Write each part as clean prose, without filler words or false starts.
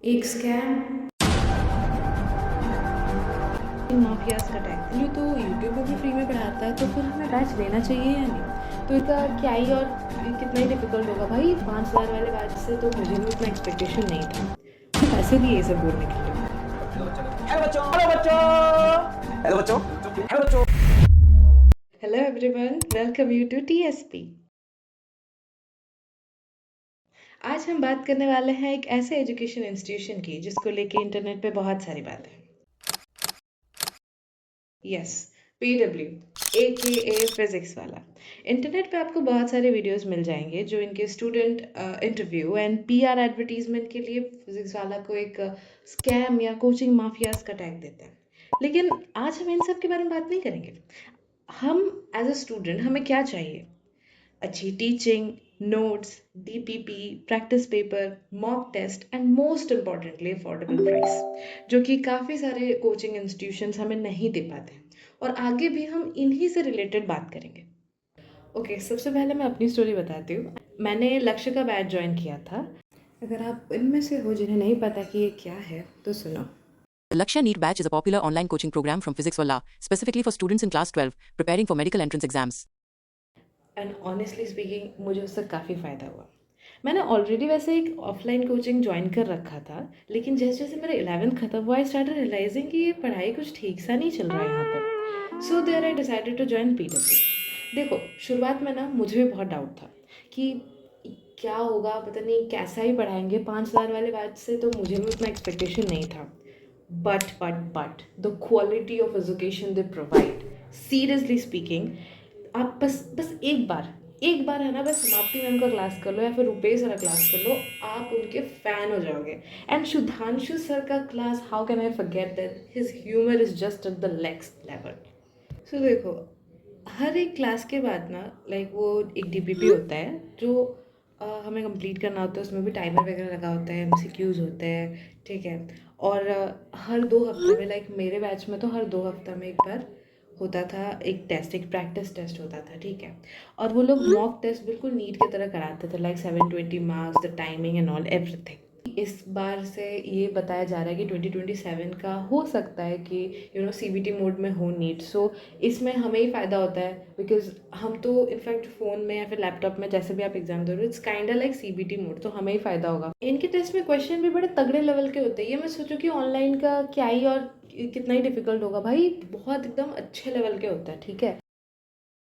एक scam mafias का tag ये तो यूट्यूब पर भी फ्री में पढ़ाता है, तो फिर हमें बैच लेना चाहिए या नहीं? तो इसका क्या ही और कितना ही डिफिकल्ट होगा भाई। 5,000 वाले बैच से तो मुझे भी उतना एक्सपेक्टेशन नहीं था। तो पैसे दिए ये सब बोलने के लिए। हेलो बच्चों हेलो बच्चों हेलो बच्चों हेलो बच्चों। Hello everyone, welcome you to TSP. आज हम बात करने वाले हैं एक ऐसे एजुकेशन इंस्टीट्यूशन की जिसको लेके इंटरनेट पे बहुत सारी बातें हैं। यस, पीडब्ल्यू ए फिजिक्स वाला। इंटरनेट पे आपको बहुत सारे वीडियोस मिल जाएंगे जो इनके student interview and PR advertisement के लिए फिजिक्स वाला को एक स्कैम या कोचिंग माफियाज का टैग देते हैं। लेकिन आज हम इन सब के बारे में बात नहीं करेंगे। हम एज अ स्टूडेंट हमें क्या चाहिए? अच्छी teaching, notes, DPP, practice paper, mock test and most importantly affordable price, जो कि काफ़ी सारे कोचिंग इंस्टीट्यूशंस हमें नहीं दे पाते। और आगे भी हम इन्हीं से रिलेटेड बात करेंगे। ओके, सबसे पहले मैं अपनी स्टोरी बताती हूँ। मैंने लक्ष्य का बैच ज्वाइन किया था। अगर आप इनमें से हो जिन्हें नहीं पता कि ये क्या है तो सुनो। The Lakshya NEET batch is a popular online coaching program from Physics Wallah, specifically for students in class 12 preparing for medical entrance exams. And honestly speaking मुझे उससे काफ़ी फ़ायदा हुआ। मैंने ऑलरेडी वैसे एक ऑफलाइन कोचिंग ज्वाइन कर रखा था, लेकिन जैसे जैसे मेरा 11th खत्म हुआ आई स्टार्टेड रियलाइजिंग कि ये पढ़ाई कुछ ठीक सा नहीं चल रहा है यहाँ पर। So there I decided to join PW. देखो, शुरुआत में ना मुझे भी बहुत डाउट था कि क्या होगा, पता नहीं कैसा ही पढ़ाएंगे। 5,000 वाले बैच से तो मुझे भी उतना एक्सपेक्टेशन नहीं था। But the quality of education they provide, seriously speaking, आप बस बस एक बार है ना, बस समाप्ति मैम का क्लास कर लो या फिर रुपेश सर का क्लास कर लो, आप उनके फ़ैन हो जाओगे। एंड सुधांशु सर का class, how can I forget that, his humour is just at the next level. So देखो, हर एक क्लास के बाद ना, लाइक वो एक डीपीपी होता है जो हमें कंप्लीट करना होता है। उसमें भी टाइमर वगैरह लगा होता है, एमसीक्यूज होते हैं, ठीक है। और हर 2 हफ्ते में, लाइक मेरे बैच में तो हर 2 हफ्ता में एक बार होता था एक टेस्ट, एक प्रैक्टिस टेस्ट होता था, ठीक है। और वो लोग मॉक टेस्ट बिल्कुल नीट की तरह कराते थे, like 720 marks, the timing and all everything. इस बार से ये बताया जा रहा है कि 2027 का हो सकता है कि सीबीटी मोड में हो नीट। सो इसमें हमें ही फ़ायदा होता है, बिकॉज हम तो इनफैक्ट फ़ोन में या फिर लैपटॉप में जैसे भी आप एग्जाम दे रहे हो, it's kind like CBT mode, तो हमें ही फ़ायदा होगा। इनके टेस्ट में क्वेश्चन भी बड़े तगड़े लेवल के होते हैं। ये मैं सोचूं कि ऑनलाइन का क्या ही और कितना ही डिफिकल्ट होगा भाई, बहुत एकदम अच्छे लेवल के होता है, ठीक है।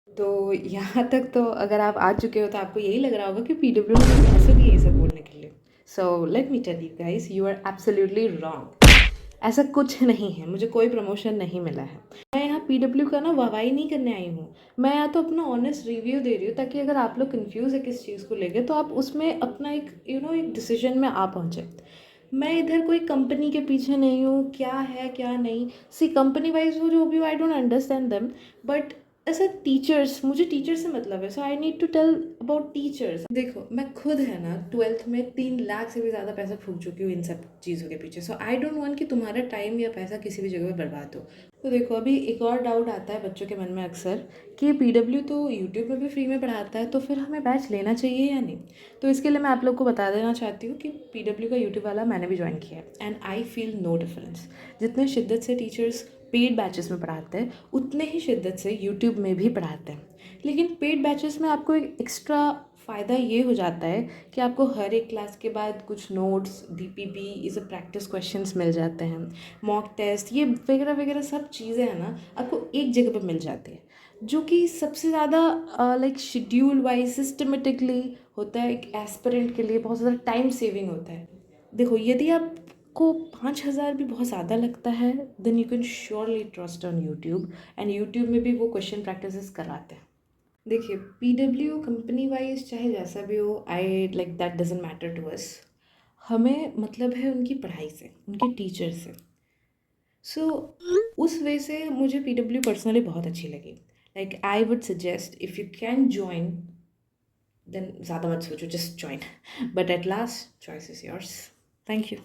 तो यहाँ तक तो अगर आप आ चुके हो तो आपको यही लग रहा होगा कि पीडब्ल्यू ने पैसे दिए ये सब बोलने के लिए। So let me tell you guys, you are absolutely wrong. ऐसा कुछ नहीं है, मुझे कोई प्रमोशन नहीं मिला है। मैं यहाँ पीडब्ल्यू का ना वाहवाही नहीं करने आई हूँ। मैं यहाँ तो अपना ऑनेस्ट रिव्यू दे रही हूँ, ताकि अगर आप लोग कंफ्यूज है किस चीज़ को लेके तो आप उसमें अपना एक एक डिसीजन में आ पहुँचे। मैं इधर कोई कंपनी के पीछे नहीं हूँ, क्या है क्या नहीं। सी कंपनी वाइज हो जो भी हो, I don't understand them, but ऐसा टीचर्स, मुझे टीचर से मतलब है। So I need to tell about teachers. देखो, मैं खुद है ना 12th में 3 लाख से भी ज़्यादा पैसा फूक चुकी हूँ इन सब चीज़ों के पीछे। सो आई डोंट वांट कि तुम्हारा टाइम या पैसा किसी भी जगह पर बर्बाद हो। तो देखो, अभी एक और डाउट आता है बच्चों के मन में अक्सर कि पीडब्ल्यू तो यूट्यूब पर भी फ्री में पढ़ाता है, तो फिर हमें बैच लेना चाहिए या नहीं? तो इसके लिए मैं आप लोग को बता देना चाहती हूँ कि पीडब्ल्यू का यूट्यूब वाला मैंने भी ज्वाइन किया है, and I feel no difference. जितने शिद्दत से टीचर्स पेड बैचेस में पढ़ाते हैं, उतने ही शिद्दत से यूट्यूब में भी पढ़ाते हैं। लेकिन पेड बैचेस में आपको एक एक्स्ट्रा फ़ायदा ये हो जाता है कि आपको हर एक क्लास के बाद कुछ नोट्स, डीपीपी, ये सब प्रैक्टिस क्वेश्चंस मिल जाते हैं, मॉक टेस्ट, ये वगैरह वगैरह सब चीज़ें हैं ना, आपको एक जगह पर मिल जाती है, जो कि सबसे ज़्यादा लाइक शेड्यूल वाइज सिस्टमेटिकली होता है। एक एस्पिरेंट के लिए बहुत ज़्यादा टाइम सेविंग होता है। देखो, यदि आपको 5,000 भी बहुत ज़्यादा लगता है, then you can surely trust on YouTube, and YouTube में भी वो क्वेश्चन प्रैक्टिसेस कराते हैं। देखिए, पीडब्ल्यू कंपनी वाइज चाहे जैसा भी हो, I like that doesn't matter to us. हमें मतलब है उनकी पढ़ाई से, उनके टीचर से। सो उस वे से मुझे पीडब्ल्यू पर्सनली बहुत अच्छी लगी। Like I would suggest, if you can join, then ज़्यादा मत सोचो, just join. But at last choice is yours. Thank you.